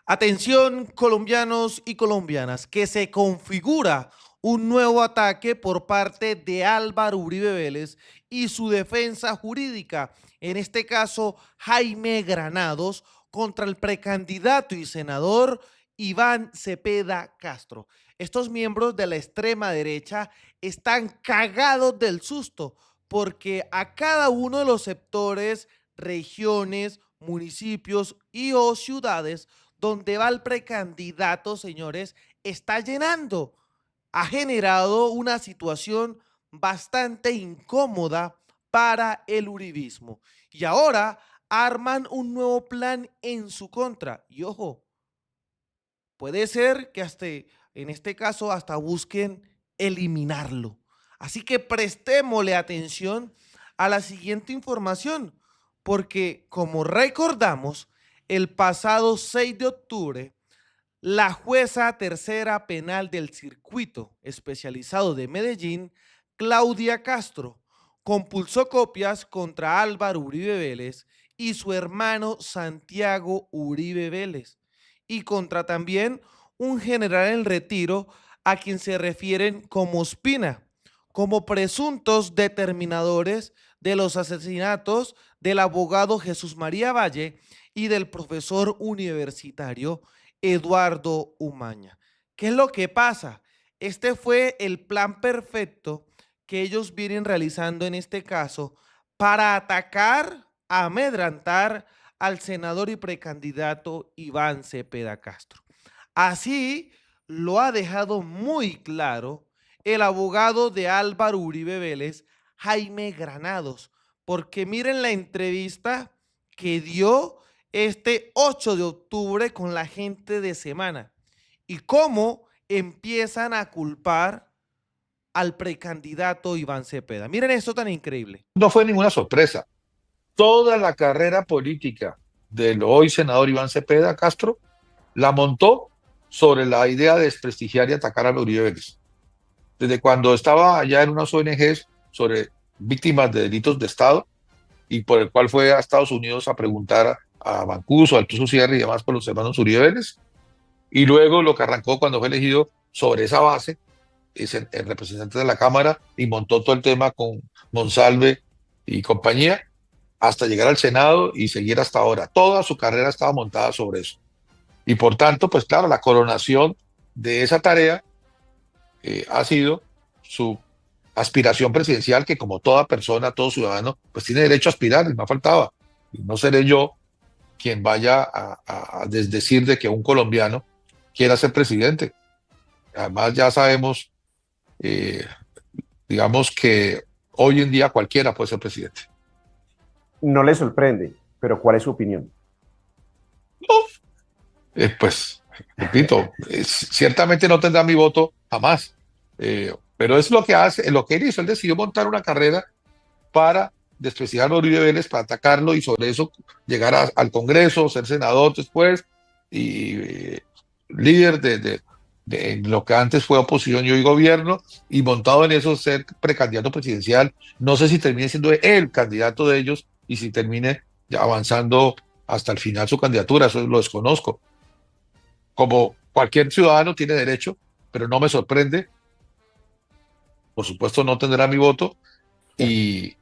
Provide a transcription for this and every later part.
Atención colombianos y colombianas, que se configura un nuevo ataque por parte de Álvaro Uribe Vélez y su defensa jurídica, en este caso Jaime Granados, contra el precandidato y senador Iván Cepeda Castro. Estos miembros de la extrema derecha están cagados del susto porque a cada uno de los sectores, regiones, municipios y o ciudades donde va el precandidato, señores, está llenando. Ha generado una situación bastante incómoda para el uribismo. Y ahora arman un nuevo plan en su contra. Y ojo, puede ser que hasta, en este caso, hasta busquen eliminarlo. Así que prestémosle atención a la siguiente información, porque como recordamos, el pasado 6 de octubre, la jueza tercera penal del circuito especializado de Medellín, Claudia Castro, compulsó copias contra Álvaro Uribe Vélez y su hermano Santiago Uribe Vélez, y contra también un general en retiro a quien se refieren como Ospina, como presuntos determinadores de los asesinatos del abogado Jesús María Valle y del profesor universitario Eduardo Umaña. ¿Qué es lo que pasa? Este fue el plan perfecto que ellos vienen realizando en este caso para atacar, amedrantar al senador y precandidato Iván Cepeda Castro. Así lo ha dejado muy claro el abogado de Álvaro Uribe Vélez, Jaime Granados, porque miren la entrevista que dio este 8 de octubre con la gente de Semana y cómo empiezan a culpar al precandidato Iván Cepeda. Miren esto tan increíble. No fue ninguna sorpresa. Toda la carrera política del hoy senador Iván Cepeda Castro la montó sobre la idea de desprestigiar y atacar a Uribe Vélez. Desde cuando estaba allá en unas ONGs sobre víctimas de delitos de Estado y por el cual fue a Estados Unidos a preguntar a Mancuso, al Tuso Sierra y demás por los hermanos Uribe Vélez. Y luego lo que arrancó cuando fue elegido sobre esa base es el representante de la Cámara y montó todo el tema con Monsalve y compañía hasta llegar al Senado y seguir hasta ahora. Toda su carrera estaba montada sobre eso. Y por tanto, pues claro, la coronación de esa tarea ha sido su aspiración presidencial, que como toda persona, todo ciudadano, pues tiene derecho a aspirar, y me faltaba. Y no seré yo quien vaya a desdecir de que un colombiano quiera ser presidente. Además, ya sabemos, eh, digamos que hoy en día cualquiera puede ser presidente. No le sorprende, pero ¿cuál es su opinión? Pues, repito, ciertamente no tendrá mi voto jamás, pero es lo que hace, lo que él hizo. Él decidió montar una carrera para desprestigiar a Uribe Vélez, para atacarlo y sobre eso llegar al Congreso, ser senador después y líder de lo que antes fue oposición y hoy gobierno, y montado en eso ser precandidato presidencial. No sé si termine siendo el candidato de ellos y si termine ya avanzando hasta el final su candidatura, eso lo desconozco. Como cualquier ciudadano tiene derecho, pero no me sorprende. Por supuesto no tendrá mi voto y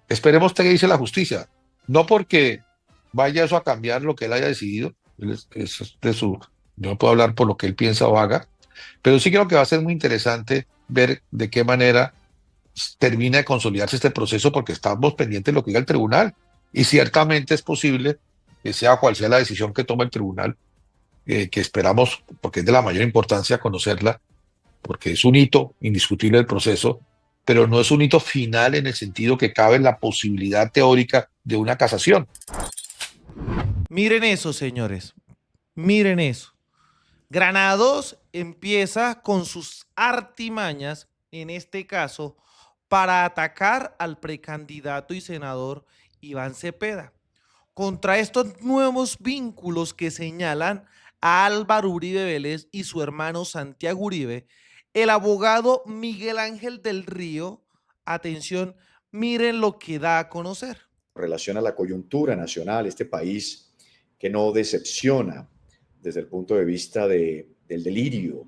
esperemos que dice la justicia. No porque vaya eso a cambiar lo que él haya decidido, es de su, yo no puedo hablar por lo que él piensa o haga, pero sí creo que va a ser muy interesante ver de qué manera termina de consolidarse este proceso, porque estamos pendientes de lo que diga el tribunal y ciertamente es posible que sea cual sea la decisión que tome el tribunal, que esperamos, porque es de la mayor importancia conocerla, porque es un hito indiscutible del proceso, pero no es un hito final en el sentido que cabe la posibilidad teórica de una casación. Miren eso, señores. Miren eso. Granados empieza con sus artimañas, en este caso, para atacar al precandidato y senador Iván Cepeda. Contra estos nuevos vínculos que señalan a Álvaro Uribe Vélez y su hermano Santiago Uribe, el abogado Miguel Ángel del Río, atención, miren lo que da a conocer. En relación a la coyuntura nacional, este país que no decepciona desde el punto de vista del delirio,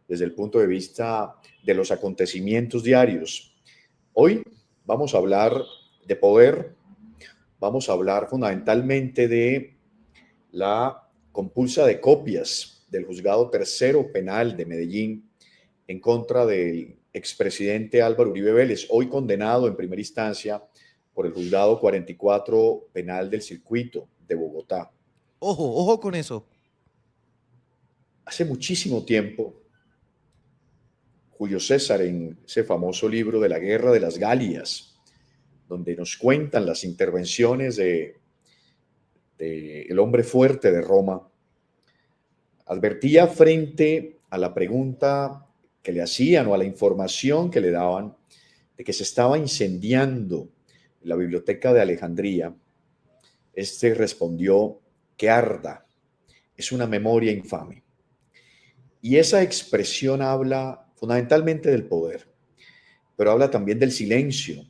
desde el punto de vista de los acontecimientos diarios. Hoy vamos a hablar de poder, vamos a hablar fundamentalmente de la compulsa de copias del Juzgado Tercero Penal de Medellín en contra del expresidente Álvaro Uribe Vélez, hoy condenado en primera instancia por el Juzgado 44 Penal del Circuito de Bogotá. Ojo, ojo con eso. Hace muchísimo tiempo, Julio César, en ese famoso libro de la Guerra de las Galias, donde nos cuentan las intervenciones de el hombre fuerte de Roma, advertía frente a la pregunta que le hacían o a la información que le daban de que se estaba incendiando la biblioteca de Alejandría. Este respondió: que arda, es una memoria infame. Y esa expresión habla fundamentalmente del poder, pero habla también del silencio,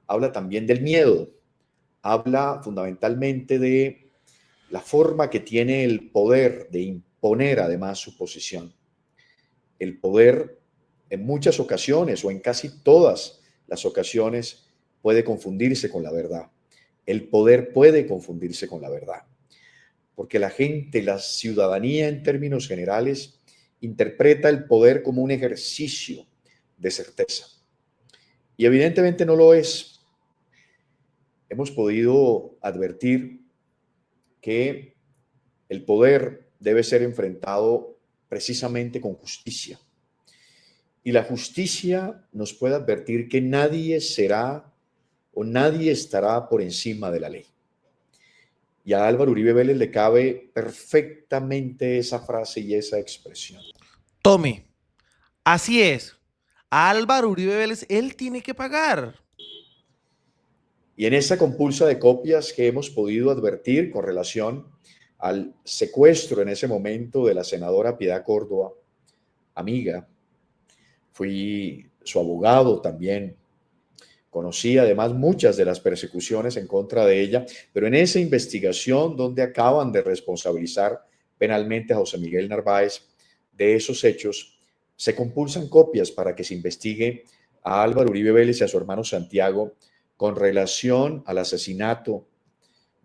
habla también del miedo, habla fundamentalmente de la forma que tiene el poder de imponer además su posición. El poder en muchas ocasiones o en casi todas las ocasiones puede confundirse con la verdad. El poder puede confundirse con la verdad, porque la gente, la ciudadanía en términos generales, interpreta el poder como un ejercicio de certeza. Y evidentemente no lo es. Hemos podido advertir que el poder debe ser enfrentado precisamente con justicia. Y la justicia nos puede advertir que nadie será o nadie estará por encima de la ley. Y a Álvaro Uribe Vélez le cabe perfectamente esa frase y esa expresión. Tome, así es. A Álvaro Uribe Vélez, él tiene que pagar. Y en esa compulsa de copias que hemos podido advertir con relación al secuestro en ese momento de la senadora Piedad Córdoba, amiga, fui su abogado también, conocí además muchas de las persecuciones en contra de ella, pero en esa investigación donde acaban de responsabilizar penalmente a José Miguel Narváez de esos hechos, se compulsan copias para que se investigue a Álvaro Uribe Vélez y a su hermano Santiago con relación al asesinato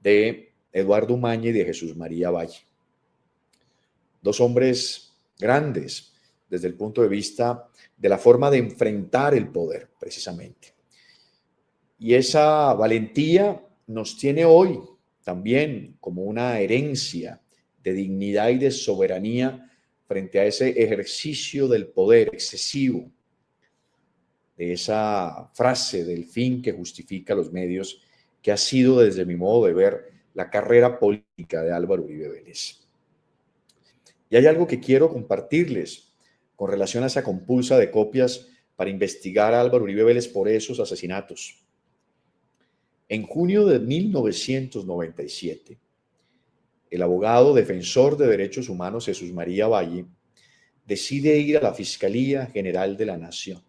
de Eduardo Umaña y de Jesús María Valle. Dos hombres grandes desde el punto de vista de la forma de enfrentar el poder, precisamente. Y esa valentía nos tiene hoy también como una herencia de dignidad y de soberanía frente a ese ejercicio del poder excesivo, de esa frase del fin que justifica los medios, que ha sido, desde mi modo de ver, la carrera política de Álvaro Uribe Vélez. Y hay algo que quiero compartirles con relación a esa compulsa de copias para investigar a Álvaro Uribe Vélez por esos asesinatos. En junio de 1997, el abogado defensor de derechos humanos Jesús María Valle decide ir a la Fiscalía General de la Nación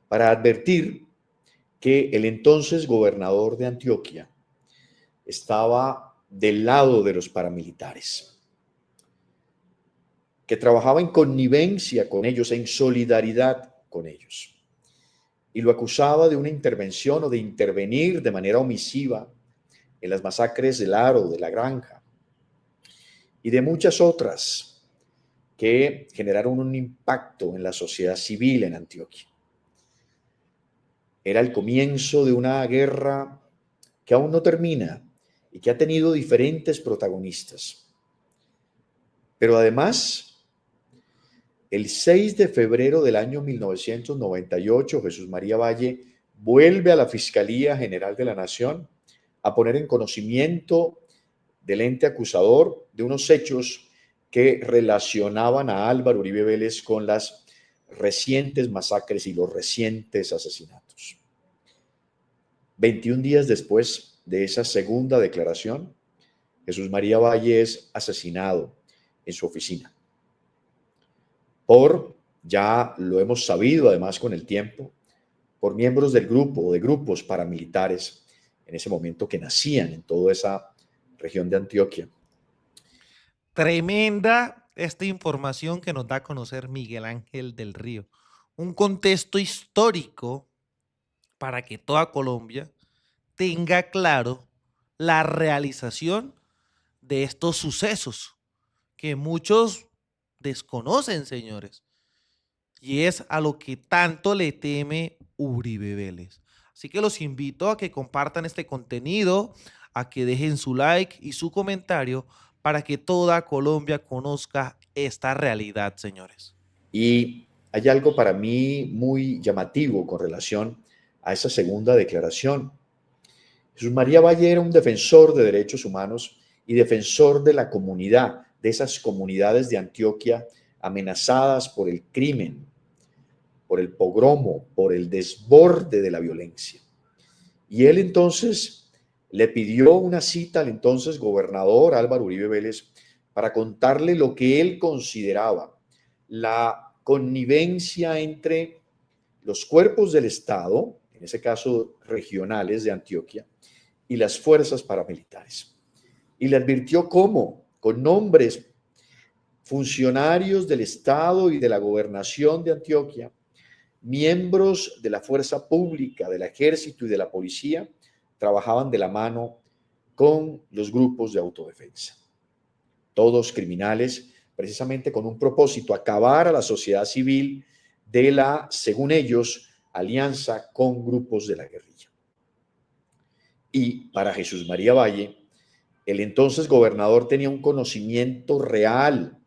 para advertir que el entonces gobernador de Antioquia estaba del lado de los paramilitares, que trabajaba en connivencia con ellos, en solidaridad con ellos, y lo acusaba de una intervención o de intervenir de manera omisiva en las masacres del Aro, de La Granja, y de muchas otras que generaron un impacto en la sociedad civil en Antioquia. Era el comienzo de una guerra que aún no termina y que ha tenido diferentes protagonistas. Pero además, el 6 de febrero del año 1998, Jesús María Valle vuelve a la Fiscalía General de la Nación a poner en conocimiento del ente acusador de unos hechos que relacionaban a Álvaro Uribe Vélez con las recientes masacres y los recientes asesinatos. 21 días después de esa segunda declaración, Jesús María Valle es asesinado en su oficina. Ya lo hemos sabido además con el tiempo, por miembros del grupo o de grupos paramilitares en ese momento que nacían en toda esa región de Antioquia. Tremenda esta información que nos da a conocer Miguel Ángel del Río. Un contexto histórico para que toda Colombia tenga claro la realización de estos sucesos que muchos desconocen, señores. Y es a lo que tanto le teme Uribe Vélez. Así que los invito a que compartan este contenido, a que dejen su like y su comentario para que toda Colombia conozca esta realidad, señores. Y hay algo para mí muy llamativo con relación a esa segunda declaración. Jesús María Valle era un defensor de derechos humanos y defensor de la comunidad, de esas comunidades de Antioquia amenazadas por el crimen, por el pogromo, por el desborde de la violencia. Y él entonces le pidió una cita al entonces gobernador Álvaro Uribe Vélez para contarle lo que él consideraba la connivencia entre los cuerpos del Estado, en ese caso regionales de Antioquia, y las fuerzas paramilitares. Y le advirtió cómo, con nombres, funcionarios del Estado y de la gobernación de Antioquia, miembros de la fuerza pública, del ejército y de la policía, trabajaban de la mano con los grupos de autodefensa. Todos criminales, precisamente con un propósito, acabar a la sociedad civil de la, según ellos, alianza con grupos de la guerrilla. Y para Jesús María Valle, el entonces gobernador tenía un conocimiento real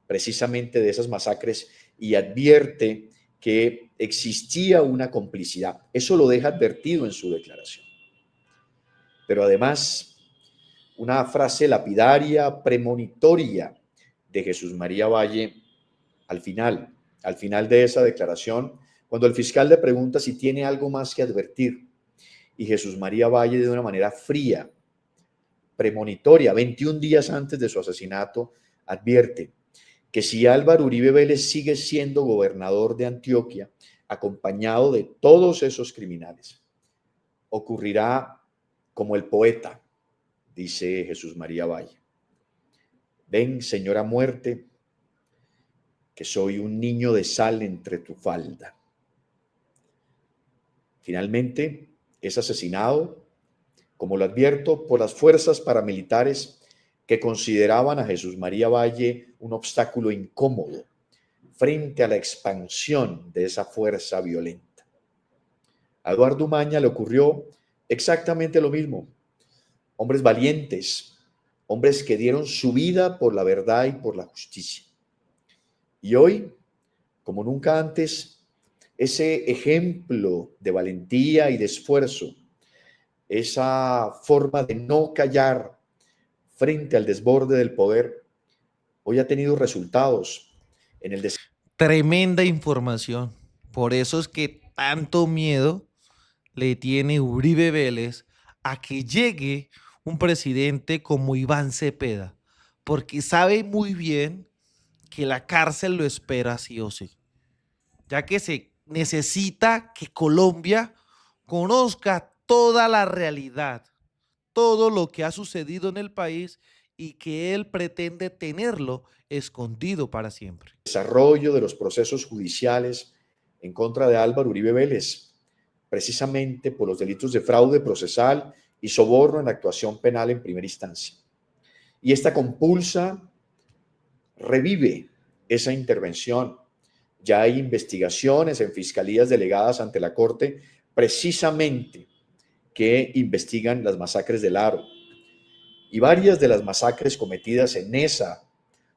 precisamente de esas masacres y advierte que existía una complicidad. Eso lo deja advertido en su declaración. Pero además, una frase lapidaria, premonitoria de Jesús María Valle al final de esa declaración, cuando el fiscal le pregunta si tiene algo más que advertir, y Jesús María Valle, de una manera fría, premonitoria, 21 días antes de su asesinato, advierte que si Álvaro Uribe Vélez sigue siendo gobernador de Antioquia, acompañado de todos esos criminales, ocurrirá como el poeta, dice Jesús María Valle. Ven, señora muerte, que soy un niño de sal entre tu falda. Finalmente, es asesinado, como lo advierto, por las fuerzas paramilitares que consideraban a Jesús María Valle un obstáculo incómodo frente a la expansión de esa fuerza violenta. A Eduardo Umaña le ocurrió exactamente lo mismo. Hombres valientes, hombres que dieron su vida por la verdad y por la justicia. Y hoy, como nunca antes, ese ejemplo de valentía y de esfuerzo, esa forma de no callar frente al desborde del poder, hoy ha tenido resultados en el Tremenda información. Por eso es que tanto miedo le tiene Uribe Vélez a que llegue un presidente como Iván Cepeda, porque sabe muy bien que la cárcel lo espera sí o sí, ya que se necesita que Colombia conozca toda la realidad, todo lo que ha sucedido en el país y que él pretende tenerlo escondido para siempre. desarrollo de los procesos judiciales en contra de Álvaro Uribe Vélez, precisamente por los delitos de fraude procesal y soborno en actuación penal en primera instancia. Y esta compulsa revive esa intervención. Ya hay investigaciones en fiscalías delegadas ante la Corte precisamente que investigan las masacres del Aro y varias de las masacres cometidas en esa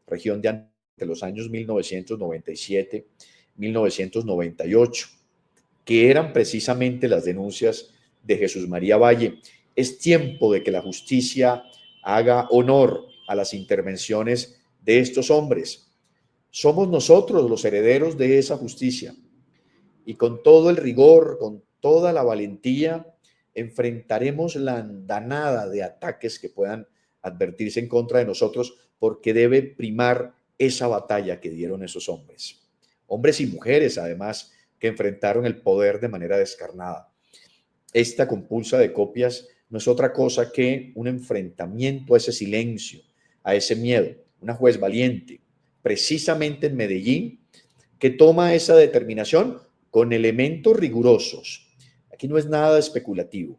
región de los años 1997, 1998, que eran precisamente las denuncias de Jesús María Valle. Es tiempo de que la justicia haga honor a las intervenciones de estos hombres. Somos nosotros los herederos de esa justicia y con todo el rigor, con toda la valentía, enfrentaremos la andanada de ataques que puedan advertirse en contra de nosotros, porque debe primar esa batalla que dieron esos hombres. Hombres y mujeres, además, que enfrentaron el poder de manera descarnada. Esta compulsa de copias no es otra cosa que un enfrentamiento a ese silencio, a ese miedo. una juez valiente, precisamente en Medellín, que toma esa determinación con elementos rigurosos. Aquí no es nada especulativo.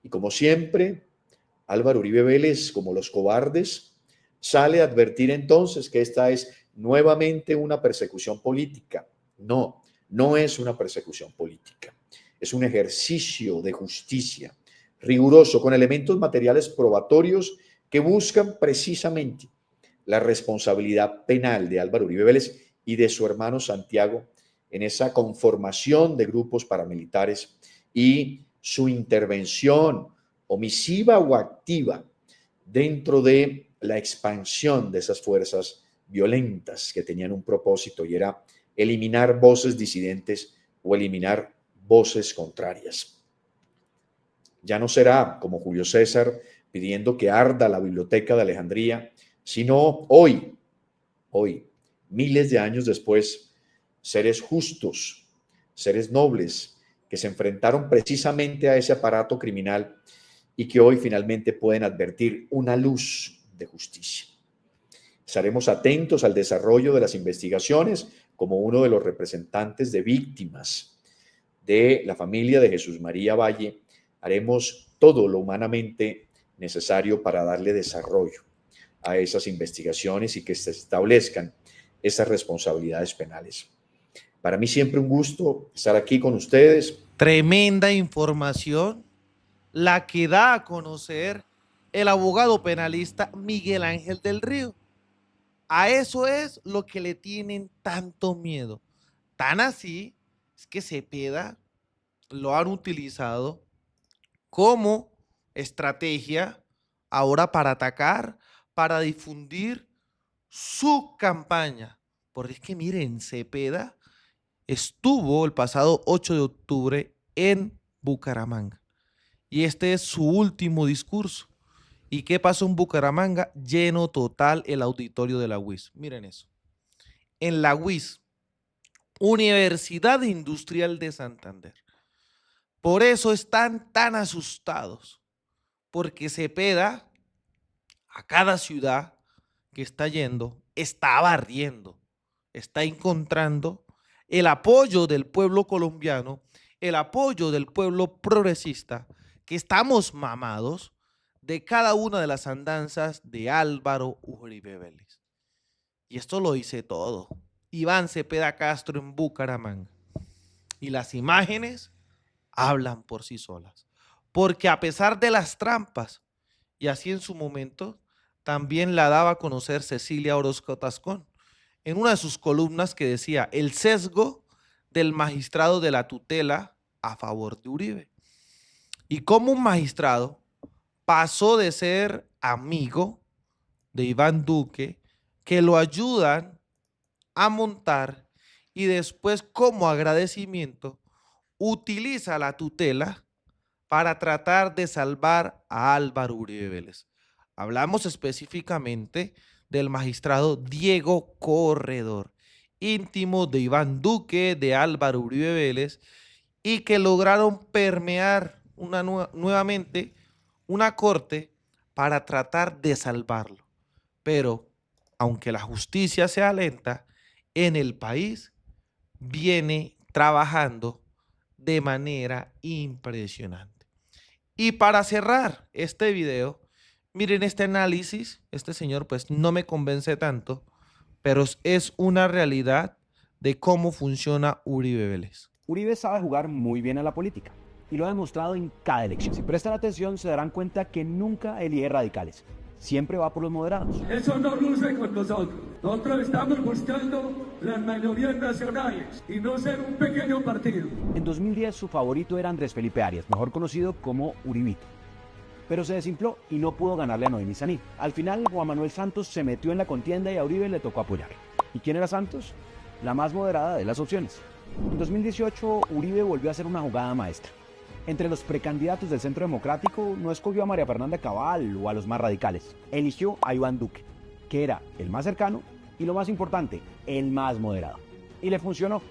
Y como siempre, Álvaro Uribe Vélez, como los cobardes, sale a advertir entonces que esta es nuevamente una persecución política. No, no es una persecución política. Es un ejercicio de justicia riguroso con elementos materiales probatorios que buscan precisamente la responsabilidad penal de Álvaro Uribe Vélez y de su hermano Santiago en esa conformación de grupos paramilitares y su intervención omisiva o activa dentro de la expansión de esas fuerzas violentas que tenían un propósito y era eliminar voces disidentes o eliminar voces contrarias. Ya no será como Julio César pidiendo que arda la biblioteca de Alejandría, sino hoy, miles de años después, seres justos, seres nobles, que se enfrentaron precisamente a ese aparato criminal y que hoy finalmente pueden advertir una luz de justicia. Estaremos atentos al desarrollo de las investigaciones como uno de los representantes de víctimas de la familia de Jesús María Valle. Haremos todo lo humanamente necesario para darle desarrollo a esas investigaciones y que se establezcan esas responsabilidades penales. Para mí siempre un gusto estar aquí con ustedes. Tremenda información la que da a conocer el abogado penalista Miguel Ángel del Río. A eso es lo que le tienen tanto miedo. Tan así es que Cepeda lo han utilizado como estrategia ahora para atacar, para difundir su campaña. Porque es que miren, Cepeda estuvo el pasado 8 de octubre en Bucaramanga y este es su último discurso. ¿Y qué pasó en Bucaramanga? Lleno total el auditorio de la UIS. Miren eso. En la UIS, Universidad Industrial de Santander. Por eso están tan asustados, porque Cepeda a cada ciudad que está yendo, está barriendo, está encontrando el apoyo del pueblo colombiano, el apoyo del pueblo progresista, que estamos mamados de cada una de las andanzas de Álvaro Uribe Vélez. Y esto lo hice todo. Iván Cepeda Castro en Bucaramanga. Y las imágenes hablan por sí solas. Porque a pesar de las trampas, y así en su momento, también la daba a conocer Cecilia Orozco Tascón, en una de sus columnas que decía el sesgo del magistrado de la tutela a favor de Uribe. Y como un magistrado pasó de ser amigo de Iván Duque, que lo ayudan a montar y después como agradecimiento utiliza la tutela para tratar de salvar a Álvaro Uribe Vélez. Hablamos específicamente del magistrado Diego Corredor, íntimo de Iván Duque, de Álvaro Uribe Vélez, y que lograron permear nuevamente una corte para tratar de salvarlo. Pero, aunque la justicia sea lenta, en el país viene trabajando de manera impresionante. Y para cerrar este video, miren este análisis. Este señor pues no me convence tanto, pero es una realidad de cómo funciona Uribe Vélez. Uribe sabe jugar muy bien a la política y lo ha demostrado en cada elección. Si prestan atención se darán cuenta que nunca elige radicales, siempre va por los moderados. Eso no luce con nosotros. Nosotros estamos buscando las mayorías nacionales y no ser un pequeño partido. En 2010 su favorito era Andrés Felipe Arias, mejor conocido como Uribito. Pero se desinfló y no pudo ganarle a Noemí Saní. Al final Juan Manuel Santos se metió en la contienda y a Uribe le tocó apoyarlo. ¿Y quién era Santos? La más moderada de las opciones. En 2018 Uribe volvió a hacer una jugada maestra. Entre los precandidatos del Centro Democrático no escogió a María Fernanda Cabal o a los más radicales. Eligió a Iván Duque, que era el más cercano y lo más importante, el más moderado. Y le funcionó.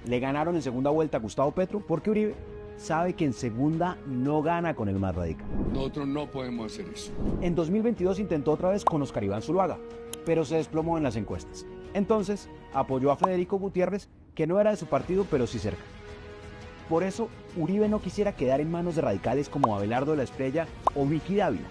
Le ganaron en segunda vuelta a Gustavo Petro porque Uribe sabe que en segunda no gana con el más radical. Nosotros no podemos hacer eso. En 2022 intentó otra vez con Oscar Iván Zuluaga, pero se desplomó en las encuestas. Entonces, apoyó a Federico Gutiérrez, que no era de su partido, pero sí cerca. Por eso, Uribe no quisiera quedar en manos de radicales como Abelardo La Espriella o Vicky Dávila,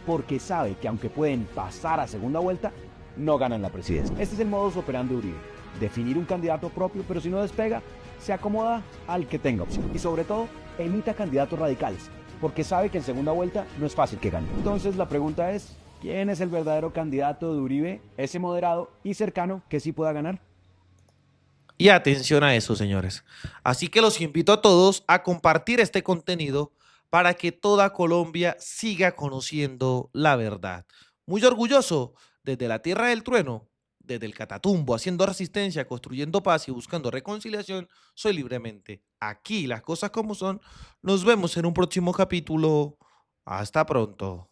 porque sabe que aunque pueden pasar a segunda vuelta, no ganan la presidencia. Este es el modus operandi de Uribe: definir un candidato propio, pero si no despega, se acomoda al que tenga opción. Y sobre todo, evita candidatos radicales, porque sabe que en segunda vuelta no es fácil que gane. Entonces la pregunta es, ¿quién es el verdadero candidato de Uribe, ese moderado y cercano que sí pueda ganar? Y atención a eso, señores. Así que los invito a todos a compartir este contenido para que toda Colombia siga conociendo la verdad. Muy orgulloso, desde la tierra del trueno, desde el Catatumbo, haciendo resistencia, construyendo paz y buscando reconciliación, soy Libremente. Aquí las cosas como son. Nos vemos en un próximo capítulo. Hasta pronto.